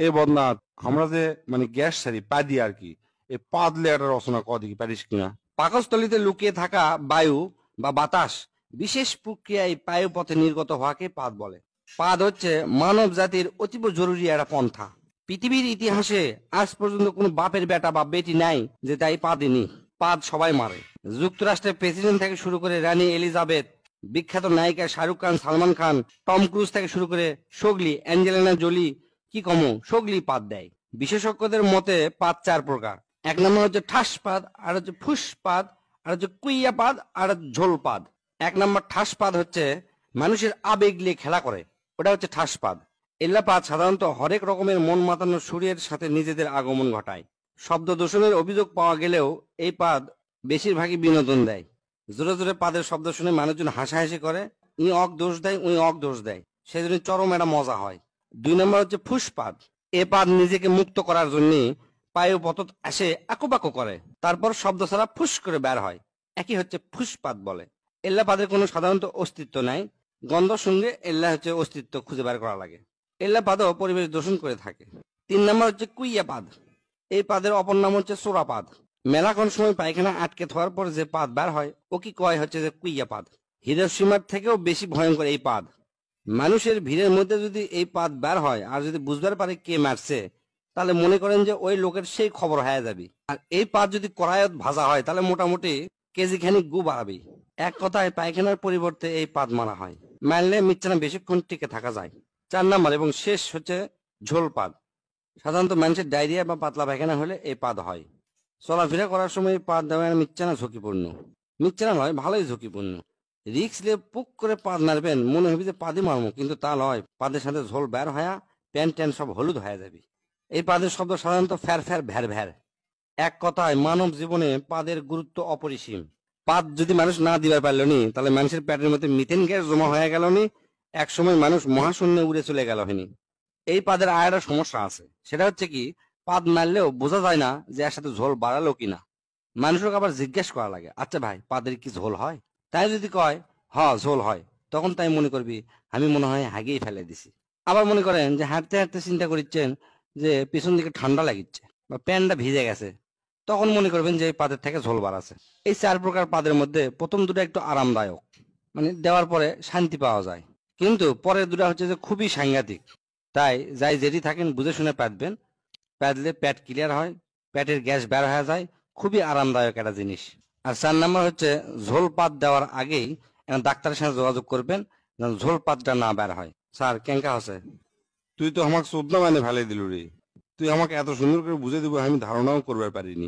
এই বদনাথ, আমরা যে মানে গ্যাস সারি পা দিয়ে আর কি, এই পাদলে একটা রচনা কদি পারিস কিনা? পাকস্থলীতে লুকিয়ে থাকা বায়ু বা বাতাস বিশেষ প্রক্রিয়ায় বায়ুপথে নির্গত হওয়াকে পাদ বলে। পাদ হচ্ছে মানব জাতির অতীব জরুরি একটা পন্থা। পৃথিবীর ইতিহাসে আজ পর্যন্ত কোনো বাপের বেটা বা বেটি নাই যে তাই পাদেনি। পাদ সবাই মারে। যুক্তরাষ্ট্রের প্রেসিডেন্ট থেকে শুরু করে রানী এলিজাবেথ, বিখ্যাত নায়িকা শাহরুখ খান, সালমান খান, টম ক্রুজ থেকে শুরু করে সোগলি, অ্যাঞ্জেলিনা জোলি, কি কমো সোগলি পাদ দেয়। বিশেষজ্ঞদের মতে পাদ চার প্রকার। এক নম্বর হচ্ছে ঠাসপাদ, আর হচ্ছে ফুসপাদ, আর হচ্ছে কুইয়াপাদ, আর হচ্ছে ঝোলপাদ। এক নম্বর ঠাসপাদ হচ্ছে মানুষের আবেগ নিয়ে খেলা করে, ওটা হচ্ছে ঠাসপাদ। এল্লাপাদ সাধারণত হরেক রকমের মন মাতানো সুরের সাথে নিজেদের আগমন ঘটায়। শব্দ দূষণের অভিযোগ পাওয়া গেলেও এই পাদ বেশিরভাগই বিনোদন দেয়। জোরে জোরে পাদের শব্দ শুনে মানুষজন হাসাহাসি করে, ই অক দোষ দেয়, উই অক দোষ দেয়, সেজন্য চরম একটা মজা হয়। দুই নম্বর হচ্ছে ফুসপাদ। এ পাদ নিজেকে মুক্ত করার জন্য পায়ু পতত আসে আকুপাকু করে, তারপর শব্দ ছাড়া ফুস করে বের হয়, একই হচ্ছে ফুসপাদ বলে। এল্লা পাদের কোনো সাধারণত অস্তিত্ব নাই, গন্ধ সঙ্গে এল্লা হচ্ছে অস্তিত্ব খুঁজে বের করা লাগে। এল্লা পাদও পরিবেশ দূষণ করে থাকে। তিন নম্বর হচ্ছে কুইয়া পাদ। এই পাদের অপর নাম হচ্ছে সোরাপাদ। মেলাক্ষণ সময় পায়খানা আটকে থাকার পর যে পাদ বের হয় ও কি কয় হচ্ছে যে কুইয়া পাদ। হিরোশিমার থেকেও বেশি ভয়ঙ্কর এই পাদ। মানুষের ভিড়ের মধ্যে যদি এই পাদ বের হয় আর যদি বুঝবার পারে কে মারছে, তাহলে মনে করেন যে ওই লোকের সেই খবর হয়ে যাবে। আর এই পাদ যদি কড়াইত ভাজা হয় তাহলে মোটামুটি কেজি খানিক গু বাড়াবে। এক কথায় পায়খানার পরিবর্তে এই পাদ মারা হয়, মারলে মিচ্ছানা বেশিক্ষণ টিকে থাকা যায়। চার নাম্বার এবং শেষ হচ্ছে ঝোল পাদ। সাধারণত মানুষের ডায়রিয়া বা পাতলা পায়খানা হলে এই পাদ হয়। চলাফেরা করার সময় এই পাদ দেওয়া মিচ্ছানা ঝুঁকিপূর্ণ। মিচ্ছানা নয়, ভালোই ঝুঁকিপূর্ণ। রিক্স নিয়ে পুক করে পাদ মারবেন, মনে হবে যে পাদে মারমো, কিন্তু তা নয়, পাদের সাথে ঝোল বের হয়া প্যান্ট ট্যান্ট সব হলুদ হয়ে যাবে। এই পাদের শব্দ সাধারণত ফ্যার ফ্যার ভ্যার ভ্যার। এক কথায় মানব জীবনে পাদের গুরুত্ব অপরিসীম। পাদ যদি মানুষ না দিবার পারল নি, তাহলে মানুষের পেটের মধ্যে মিথেন গ্যাস জমা হয়ে গেল নি, এক সময় মানুষ মহাশূন্যে উড়ে চলে গেল হয়নি। এই পাদের আর একটা সমস্যা আছে, সেটা হচ্ছে কি, পাদ মারলেও বোঝা যায় না যে এর সাথে ঝোল বাড়ালো কিনা। মানুষকে আবার জিজ্ঞেস করা লাগে, আচ্ছা ভাই পাদের কি ঝোল হয়? তাই যদি কয় হ ঝোল হয়, তখন তাই মনে করবি আমি মনে হয় হাগিয়ে ফেলে দিছি। আবার মনে করেন যে হাঁটতে হাঁটতে চিন্তা করছেন যে পিছন দিকে ঠান্ডা লাগিচ্ছে বা প্যান্টটা ভিজে গেছে, তখন মনে করবেন যে এই পাদের থেকে ঝোল বাড়াছে। এই চার প্রকার পাদের মধ্যে প্রথম দুটো একটু আরামদায়ক, মানে দেওয়ার পরে শান্তি পাওয়া যায়, কিন্তু পরের দুটা হচ্ছে যে খুবই সাংঘাতিক। তাই যাই যেটি থাকেন বুঝে শুনে পাতবেন, পাতলে পেট ক্লিয়ার হয়, পেটের গ্যাস বের হয়ে যায়, খুবই আরামদায়ক একটা জিনিস। আর চার নাম্বার হচ্ছে ঝোল পাত দেওয়ার আগেই ডাক্তারের সাথে যোগাযোগ করবেন যেন ঝোল পাতটা না বের হয়। স্যার কেঙ্কা হচ্ছে? তুই তো আমাকে চোদনা মানে ফেলে দিল রে। তুই আমাকে এত সুন্দর করে বুঝে দিব আমি ধারণাও করবার পারিনি।